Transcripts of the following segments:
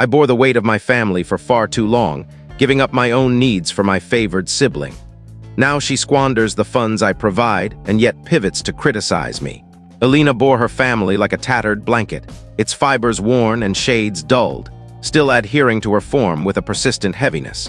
I bore the weight of my family for far too long, giving up my own needs for my favored sibling. Now she squanders the funds I provide and yet pivots to criticize me. Alina bore her family like a tattered blanket, its fibers worn and shades dulled, still adhering to her form with a persistent heaviness.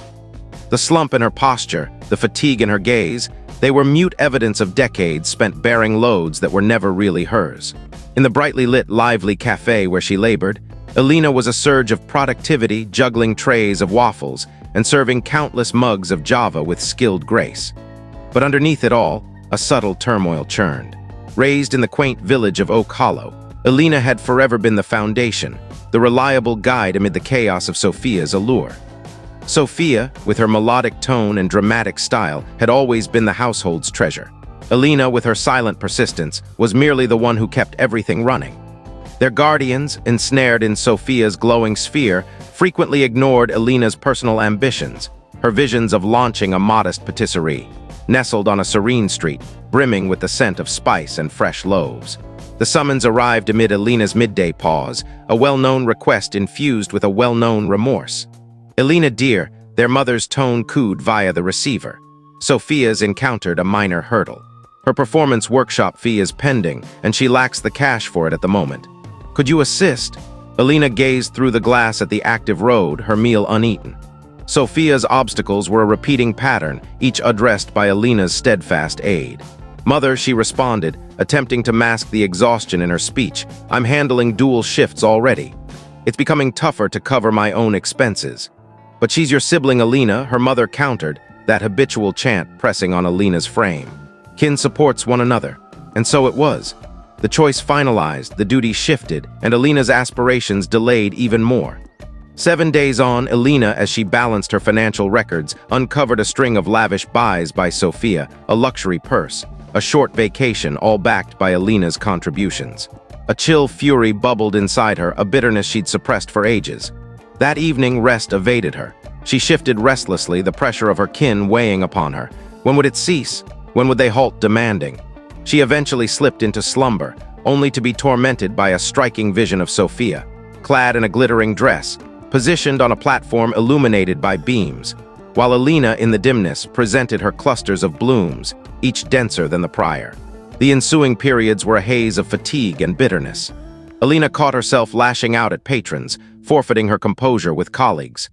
The slump in her posture, the fatigue in her gaze, they were mute evidence of decades spent bearing loads that were never really hers. In the brightly lit, lively cafe where she labored, Alina was a surge of productivity, juggling trays of waffles and serving countless mugs of Java with skilled grace. But underneath it all, a subtle turmoil churned. Raised in the quaint village of Oak Hollow, Alina had forever been the foundation, the reliable guide amid the chaos of Sophia's allure. Sophia, with her melodic tone and dramatic style, had always been the household's treasure. Alina, with her silent persistence, was merely the one who kept everything running. Their guardians, ensnared in Sophia's glowing sphere, frequently ignored Alina's personal ambitions, her visions of launching a modest patisserie, nestled on a serene street, brimming with the scent of spice and fresh loaves. The summons arrived amid Alina's midday pause, a well-known request infused with a well-known remorse. Alina dear, their mother's tone cooed via the receiver. Sophia's encountered a minor hurdle. Her performance workshop fee is pending, and she lacks the cash for it at the moment. Could you assist? Alina gazed through the glass at the active road, her meal uneaten. Sophia's obstacles were a repeating pattern, each addressed by Alina's steadfast aid. Mother, she responded, attempting to mask the exhaustion in her speech. I'm handling dual shifts already. It's becoming tougher to cover my own expenses. But she's your sibling, Alina, her mother countered, that habitual chant pressing on Alina's frame. Kin supports one another. And so it was. The choice finalized, the duty shifted, and Alina's aspirations delayed even more. 7 days on, Alina, as she balanced her financial records, uncovered a string of lavish buys by Sophia, a luxury purse, a short vacation, all backed by Alina's contributions. A chill fury bubbled inside her, a bitterness she'd suppressed for ages. That evening, rest evaded her. She shifted restlessly, the pressure of her kin weighing upon her. When would it cease? When would they halt demanding? She eventually slipped into slumber, only to be tormented by a striking vision of Sophia, clad in a glittering dress, positioned on a platform illuminated by beams, while Alina, in the dimness, presented her clusters of blooms, each denser than the prior. The ensuing periods were a haze of fatigue and bitterness. Alina caught herself lashing out at patrons, forfeiting her composure with colleagues.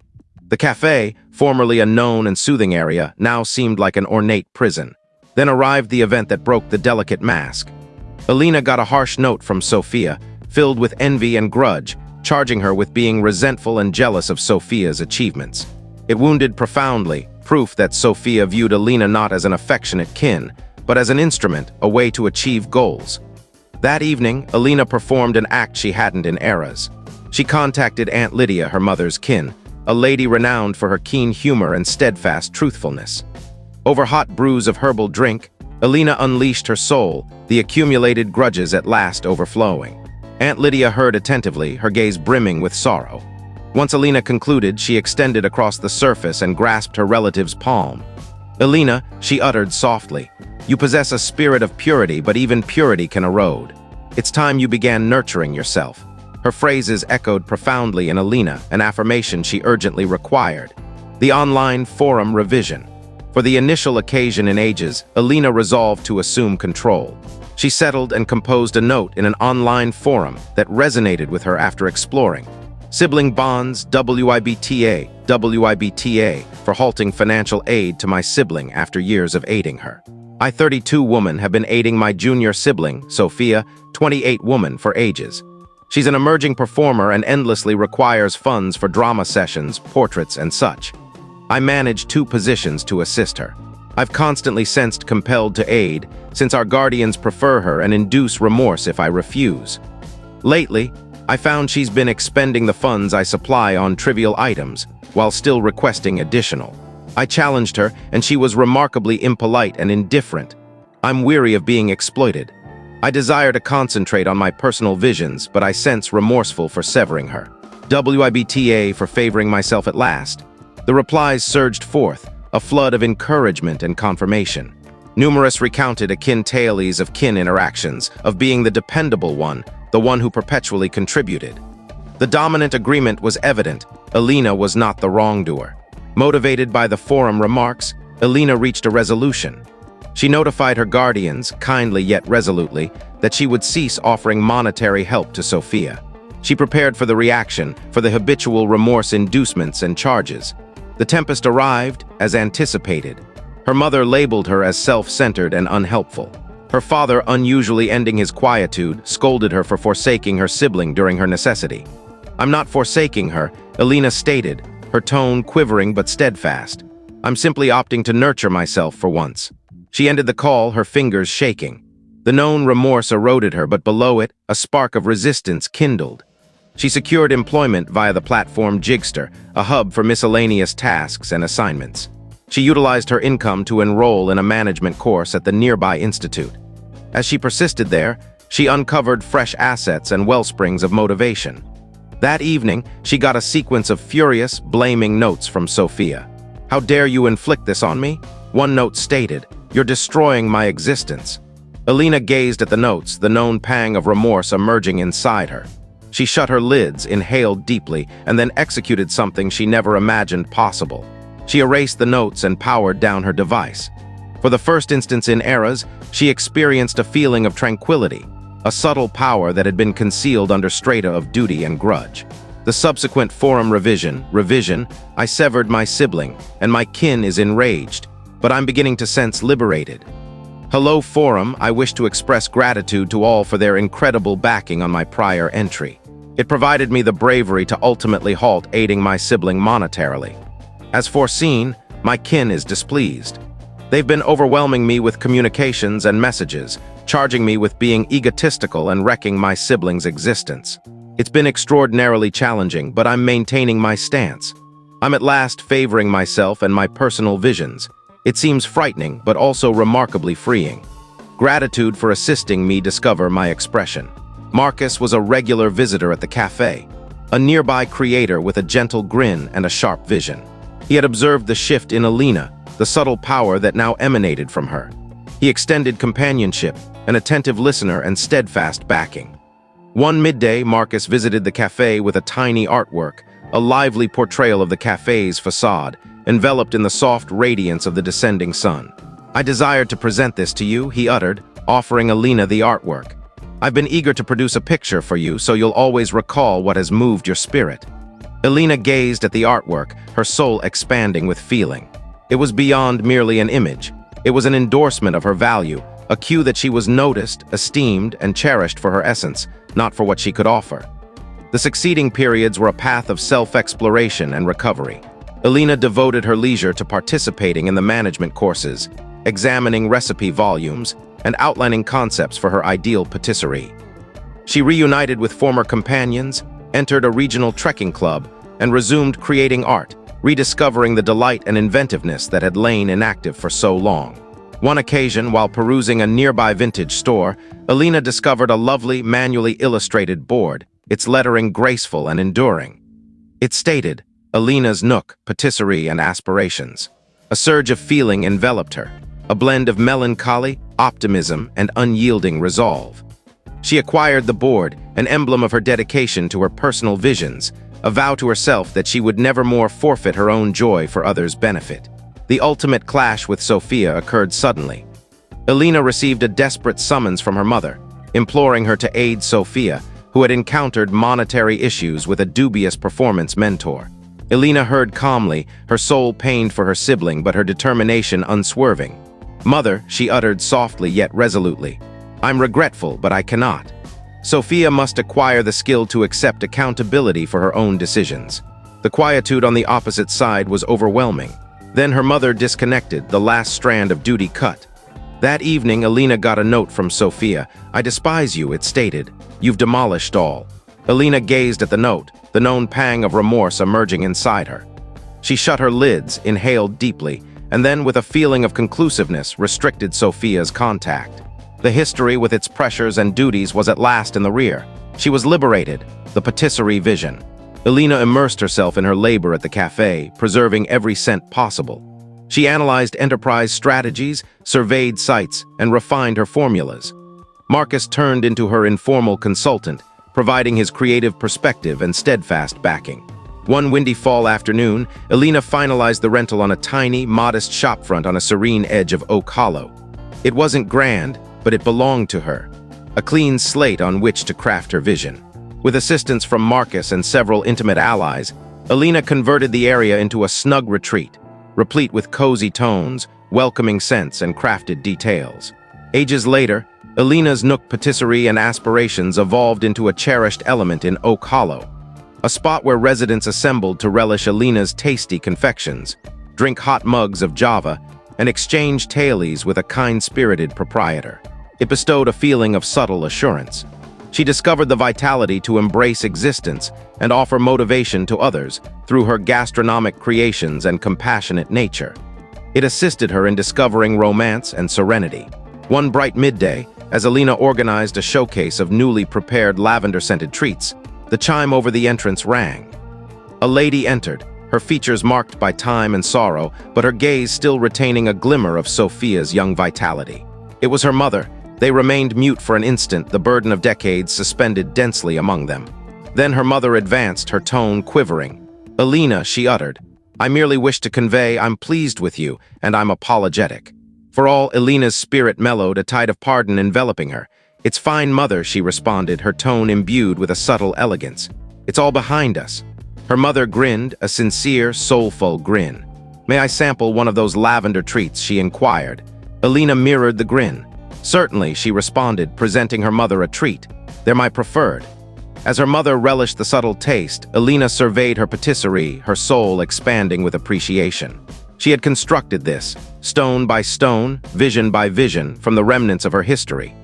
The cafe, formerly a known and soothing area, now seemed like an ornate prison. Then arrived the event that broke the delicate mask. Alina got a harsh note from Sophia, filled with envy and grudge, charging her with being resentful and jealous of Sophia's achievements. It wounded profoundly, proof that Sophia viewed Alina not as an affectionate kin, but as an instrument, a way to achieve goals. That evening, Alina performed an act she hadn't in eras. She contacted Aunt Lydia, her mother's kin, a lady renowned for her keen humor and steadfast truthfulness. Over hot brews of herbal drink, Alina unleashed her soul, the accumulated grudges at last overflowing. Aunt Lydia heard attentively, her gaze brimming with sorrow. Once Alina concluded, she extended across the surface and grasped her relative's palm. Alina, she uttered softly, you possess a spirit of purity, but even purity can erode. It's time you began nurturing yourself. Her phrases echoed profoundly in Alina, an affirmation she urgently required. The online forum revision. For the initial occasion in ages, Alina resolved to assume control. She settled and composed a note in an online forum that resonated with her after exploring. Sibling bonds, WIBTA, WIBTA, for halting financial aid to my sibling after years of aiding her. I, 32 woman, have been aiding my junior sibling, Sophia, 28 woman, for ages. She's an emerging performer and endlessly requires funds for drama sessions, portraits, and such. I manage 2 positions to assist her. I've constantly sensed compelled to aid, since our guardians prefer her and induce remorse if I refuse. Lately, I found she's been expending the funds I supply on trivial items, while still requesting additional. I challenged her, and she was remarkably impolite and indifferent. I'm weary of being exploited. I desire to concentrate on my personal visions, but I sense remorseful for severing her. WIBTA for favoring myself at last. The replies surged forth, a flood of encouragement and confirmation. Numerous recounted akin tales of kin interactions, of being the dependable one, the one who perpetually contributed. The dominant agreement was evident. Alina was not the wrongdoer. Motivated by the forum remarks, Alina reached a resolution. She notified her guardians, kindly yet resolutely, that she would cease offering monetary help to Sophia. She prepared for the reaction, for the habitual remorse inducements and charges. The tempest arrived, as anticipated. Her mother labeled her as self-centered and unhelpful. Her father, unusually ending his quietude, scolded her for forsaking her sibling during her necessity. "I'm not forsaking her," Alina stated, her tone quivering but steadfast. "I'm simply opting to nurture myself for once." She ended the call, her fingers shaking. The known remorse eroded her, but below it, a spark of resistance kindled. She secured employment via the platform Jigster, a hub for miscellaneous tasks and assignments. She utilized her income to enroll in a management course at the nearby institute. As she persisted there, she uncovered fresh assets and wellsprings of motivation. That evening, she got a sequence of furious, blaming notes from Sophia. "How dare you inflict this on me?" One note stated, "You're destroying my existence." Alina gazed at the notes, the known pang of remorse emerging inside her. She shut her lids, inhaled deeply, and then executed something she never imagined possible. She erased the notes and powered down her device. For the first instance in eras, she experienced a feeling of tranquility, a subtle power that had been concealed under strata of duty and grudge. The subsequent forum revision, "I severed my sibling, and my kin is enraged, but I'm beginning to sense liberated. Hello forum, I wish to express gratitude to all for their incredible backing on my prior entry. It provided me the bravery to ultimately halt aiding my sibling monetarily. As foreseen, my kin is displeased. They've been overwhelming me with communications and messages, charging me with being egotistical and wrecking my sibling's existence. It's been extraordinarily challenging, but I'm maintaining my stance. I'm at last favoring myself and my personal visions. It seems frightening, but also remarkably freeing. Gratitude for assisting me discover my expression." Marcus was a regular visitor at the cafe, a nearby creator with a gentle grin and a sharp vision. He had observed the shift in Alina, the subtle power that now emanated from her. He extended companionship, an attentive listener, and steadfast backing. One midday, Marcus visited the cafe with a tiny artwork, a lively portrayal of the cafe's facade, enveloped in the soft radiance of the descending sun. "I desired to present this to you," he uttered, offering Alina the artwork. "I've been eager to produce a picture for you so you'll always recall what has moved your spirit." Alina gazed at the artwork, her soul expanding with feeling. It was beyond merely an image. It was an endorsement of her value, a cue that she was noticed, esteemed, and cherished for her essence, not for what she could offer. The succeeding periods were a path of self-exploration and recovery. Alina devoted her leisure to participating in the management courses, examining recipe volumes, and outlining concepts for her ideal patisserie. She reunited with former companions, entered a regional trekking club, and resumed creating art, rediscovering the delight and inventiveness that had lain inactive for so long. One occasion, while perusing a nearby vintage store, Alina discovered a lovely, manually illustrated board, its lettering graceful and enduring. It stated, "Alina's Nook, Patisserie and Aspirations." A surge of feeling enveloped her, a blend of melancholy, optimism, and unyielding resolve. She acquired the board, an emblem of her dedication to her personal visions, a vow to herself that she would never more forfeit her own joy for others' benefit. The ultimate clash with Sophia occurred suddenly. Alina received a desperate summons from her mother, imploring her to aid Sophia, who had encountered monetary issues with a dubious performance mentor. Alina heard calmly, her soul pained for her sibling but her determination unswerving. "Mother," she uttered softly yet resolutely, "I'm regretful, but I cannot." Sophia must acquire the skill to accept accountability for her own decisions. The quietude on the opposite side was overwhelming. Then her mother disconnected, the last strand of duty cut. That evening, Alina got a note from Sophia. "I despise you," it stated. "You've demolished all." Alina gazed at the note, the known pang of remorse emerging inside her. She shut her lids, inhaled deeply, and then, with a feeling of conclusiveness, restricted Sophia's contact. The history with its pressures and duties was at last in the rear. She was liberated, the patisserie vision. Alina immersed herself in her labor at the cafe, preserving every cent possible. She analyzed enterprise strategies, surveyed sites, and refined her formulas. Marcus turned into her informal consultant, providing his creative perspective and steadfast backing. One windy fall afternoon, Ibne finalized the rental on a tiny, modest shopfront on a serene edge of Oak Hollow. It wasn't grand, but it belonged to her. A clean slate on which to craft her vision. With assistance from Marcus and several intimate allies, Ibne converted the area into a snug retreat, replete with cozy tones, welcoming scents, and crafted details. Ages later, Ibne's nook patisserie and aspirations evolved into a cherished element in Oak Hollow, a spot where residents assembled to relish Ibne's tasty confections, drink hot mugs of Java, and exchange tailies with a kind-spirited proprietor. It bestowed a feeling of subtle assurance. She discovered the vitality to embrace existence and offer motivation to others through her gastronomic creations and compassionate nature. It assisted her in discovering romance and serenity. One bright midday, as Ibne organized a showcase of newly prepared lavender-scented treats, the chime over the entrance rang. A lady entered, her features marked by time and sorrow, but her gaze still retaining a glimmer of Sophia's young vitality. It was her mother. They remained mute for an instant, the burden of decades suspended densely among them. Then her mother advanced, her tone quivering. "Ibne," she uttered, "I merely wish to convey I'm pleased with you, and I'm apologetic." For all Ibne's spirit mellowed, a tide of pardon enveloping her. "It's fine, mother," she responded, her tone imbued with a subtle elegance. "It's all behind us." Her mother grinned, a sincere, soulful grin. "May I sample one of those lavender treats?" she inquired. Ibne mirrored the grin. "Certainly," she responded, presenting her mother a treat. "They're my preferred." As her mother relished the subtle taste, Ibne surveyed her patisserie, her soul expanding with appreciation. She had constructed this, stone by stone, vision by vision, from the remnants of her history.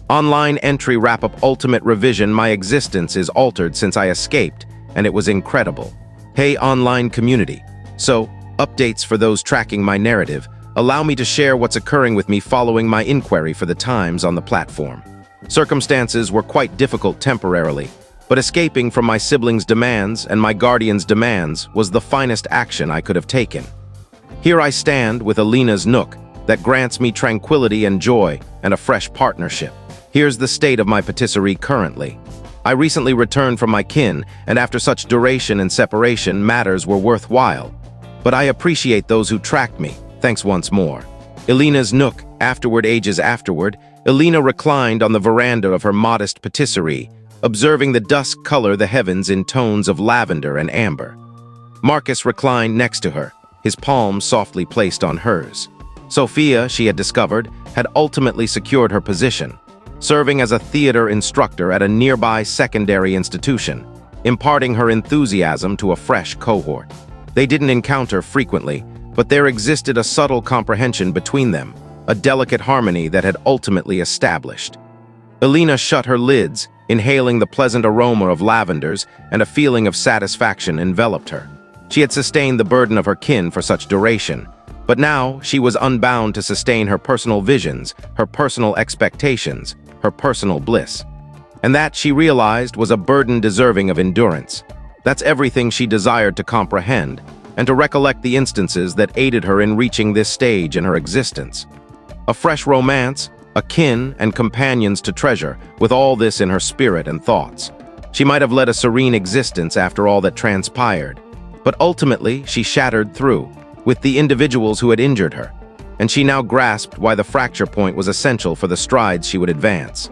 Online entry wrap-up ultimate revision. "My existence is altered since I escaped, and it was incredible." Hey, online community. So, updates for those tracking my narrative. Allow me to share what's occurring with me following my inquiry for the Times on the platform. Circumstances were quite difficult temporarily, but escaping from my siblings' demands and my guardian's demands was the finest action I could have taken. Here I stand with Ibne's nook that grants me tranquility and joy and a fresh partnership. Here's the state of my patisserie currently. I recently returned from my kin, and after such duration and separation, matters were worthwhile. But I appreciate those who tracked me. Thanks once more. Ibne's nook, afterward ages afterward, Ibne reclined on the veranda of her modest patisserie, observing the dusk color the heavens in tones of lavender and amber. Marcus reclined next to her, his palms softly placed on hers. Sophia, she had discovered, had ultimately secured her position, serving as a theater instructor at a nearby secondary institution, imparting her enthusiasm to a fresh cohort. They didn't encounter frequently, but there existed a subtle comprehension between them, a delicate harmony that had ultimately established. Ibne shut her lids, inhaling the pleasant aroma of lavenders, and a feeling of satisfaction enveloped her. She had sustained the burden of her kin for such duration, but now she was unbound to sustain her personal visions, her personal expectations, her personal bliss. And that, she realized, was a burden deserving of endurance. That's everything she desired to comprehend, and to recollect the instances that aided her in reaching this stage in her existence. A fresh romance, a kin, and companions to treasure, with all this in her spirit and thoughts. She might have led a serene existence after all that transpired, but ultimately she shattered through, with the individuals who had injured her, and she now grasped why the fracture point was essential for the strides she would advance.